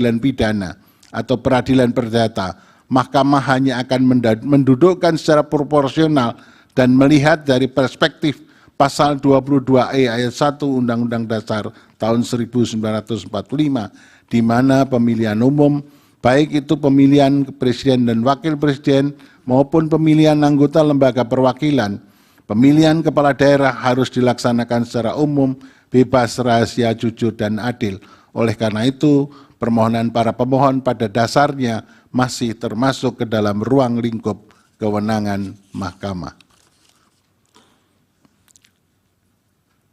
pidana atau peradilan perdata, Mahkamah hanya akan mendudukkan secara proporsional dan melihat dari perspektif pasal 22E ayat 1 Undang-Undang Dasar tahun 1945, di mana pemilihan umum, baik itu pemilihan presiden dan wakil presiden maupun pemilihan anggota lembaga perwakilan, pemilihan kepala daerah harus dilaksanakan secara umum, bebas, rahasia, jujur, dan adil. Oleh karena itu, permohonan para pemohon pada dasarnya masih termasuk ke dalam ruang lingkup kewenangan Mahkamah.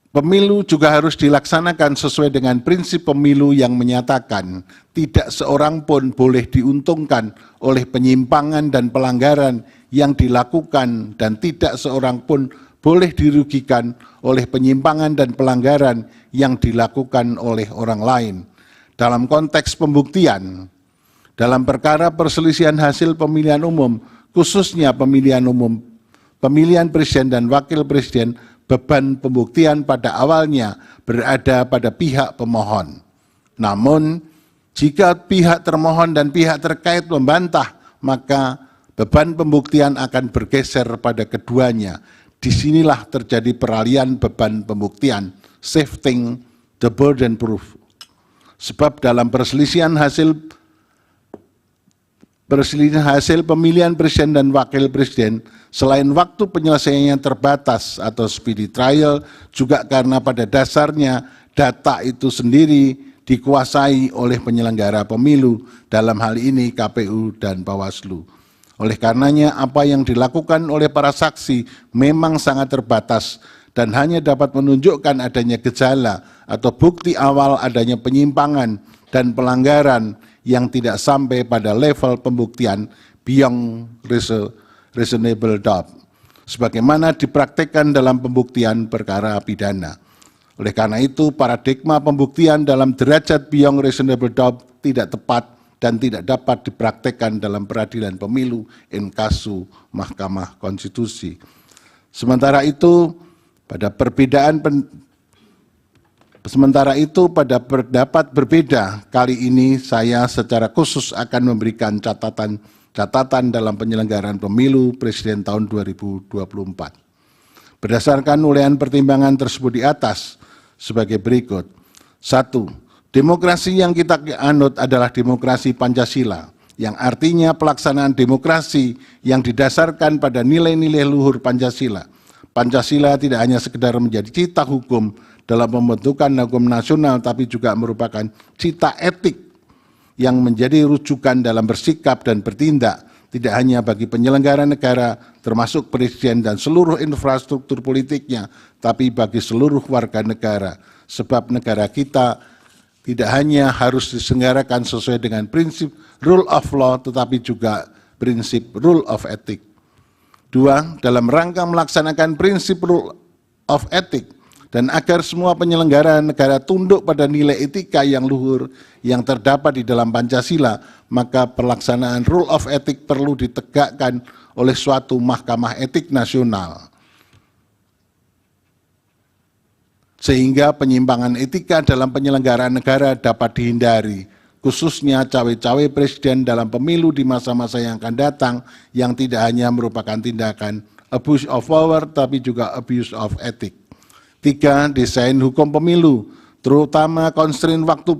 Pemilu juga harus dilaksanakan sesuai dengan prinsip pemilu yang menyatakan tidak seorang pun boleh diuntungkan oleh penyimpangan dan pelanggaran yang dilakukan dan tidak seorang pun boleh dirugikan oleh penyimpangan dan pelanggaran yang dilakukan oleh orang lain. Dalam konteks pembuktian, dalam perkara perselisihan hasil pemilihan umum, khususnya pemilihan umum, pemilihan presiden dan wakil presiden, beban pembuktian pada awalnya berada pada pihak pemohon. Namun, jika pihak termohon dan pihak terkait membantah, maka beban pembuktian akan bergeser pada keduanya. Disinilah terjadi peralihan beban pembuktian, shifting the burden proof. Sebab dalam perselisihan hasil pemilihan presiden dan wakil presiden, selain waktu penyelesaiannya terbatas atau speedy trial, juga karena pada dasarnya data itu sendiri dikuasai oleh penyelenggara pemilu, dalam hal ini KPU dan Bawaslu. Oleh karenanya, apa yang dilakukan oleh para saksi memang sangat terbatas dan hanya dapat menunjukkan adanya gejala atau bukti awal adanya penyimpangan dan pelanggaran yang tidak sampai pada level pembuktian beyond reasonable doubt, sebagaimana dipraktikkan dalam pembuktian perkara pidana. Oleh karena itu, paradigma pembuktian dalam derajat beyond reasonable doubt tidak tepat dan tidak dapat dipraktikkan dalam peradilan pemilu in casu Mahkamah Konstitusi. Sementara itu, pada pendapat berbeda, kali ini saya secara khusus akan memberikan catatan dalam penyelenggaraan pemilu presiden tahun 2024. Berdasarkan urean pertimbangan tersebut di atas sebagai berikut. 1. Demokrasi yang kita anut adalah demokrasi Pancasila, yang artinya pelaksanaan demokrasi yang didasarkan pada nilai-nilai luhur Pancasila. Pancasila tidak hanya sekedar menjadi cita hukum dalam pembentukan hukum nasional, tapi juga merupakan cita etik yang menjadi rujukan dalam bersikap dan bertindak, tidak hanya bagi penyelenggara negara, termasuk presiden dan seluruh infrastruktur politiknya, tapi bagi seluruh warga negara. Sebab negara kita tidak hanya harus diselenggarakan sesuai dengan prinsip rule of law, tetapi juga prinsip rule of ethic. 2. Dalam rangka melaksanakan prinsip rule of ethic dan agar semua penyelenggara negara tunduk pada nilai etika yang luhur yang terdapat di dalam Pancasila, maka pelaksanaan rule of ethic perlu ditegakkan oleh suatu mahkamah etik nasional, sehingga penyimpangan etika dalam penyelenggaraan negara dapat dihindari, khususnya cawe-cawe presiden dalam pemilu di masa-masa yang akan datang, yang tidak hanya merupakan tindakan abuse of power, tapi juga abuse of ethic. 3. Desain hukum pemilu, terutama konstrain waktu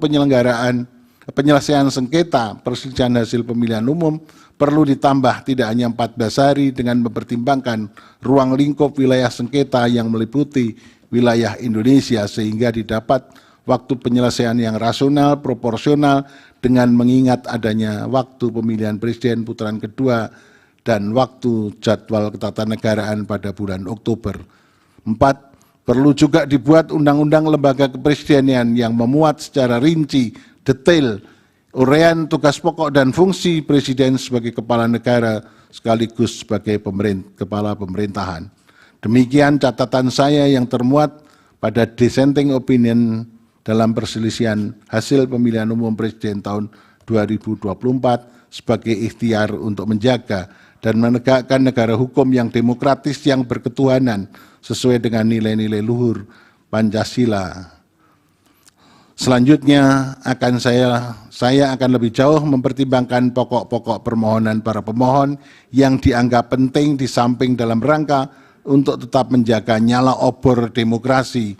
penyelesaian sengketa perselisihan hasil pemilihan umum, perlu ditambah tidak hanya 14 hari dengan mempertimbangkan ruang lingkup wilayah sengketa yang meliputi wilayah Indonesia, sehingga didapat waktu penyelesaian yang rasional, proporsional, dengan mengingat adanya waktu pemilihan presiden putaran kedua dan waktu jadwal ketatanegaraan pada bulan Oktober. 4. Perlu juga dibuat undang-undang lembaga kepresidenan yang memuat secara rinci, detail, uraian tugas pokok dan fungsi presiden sebagai kepala negara sekaligus sebagai kepala pemerintahan. Demikian catatan saya yang termuat pada dissenting opinion dalam perselisihan hasil pemilihan umum presiden tahun 2024 sebagai ikhtiar untuk menjaga dan menegakkan negara hukum yang demokratis yang berketuhanan sesuai dengan nilai-nilai luhur Pancasila. Selanjutnya saya akan lebih jauh mempertimbangkan pokok-pokok permohonan para pemohon yang dianggap penting di samping dalam rangka untuk tetap menjaga nyala obor demokrasi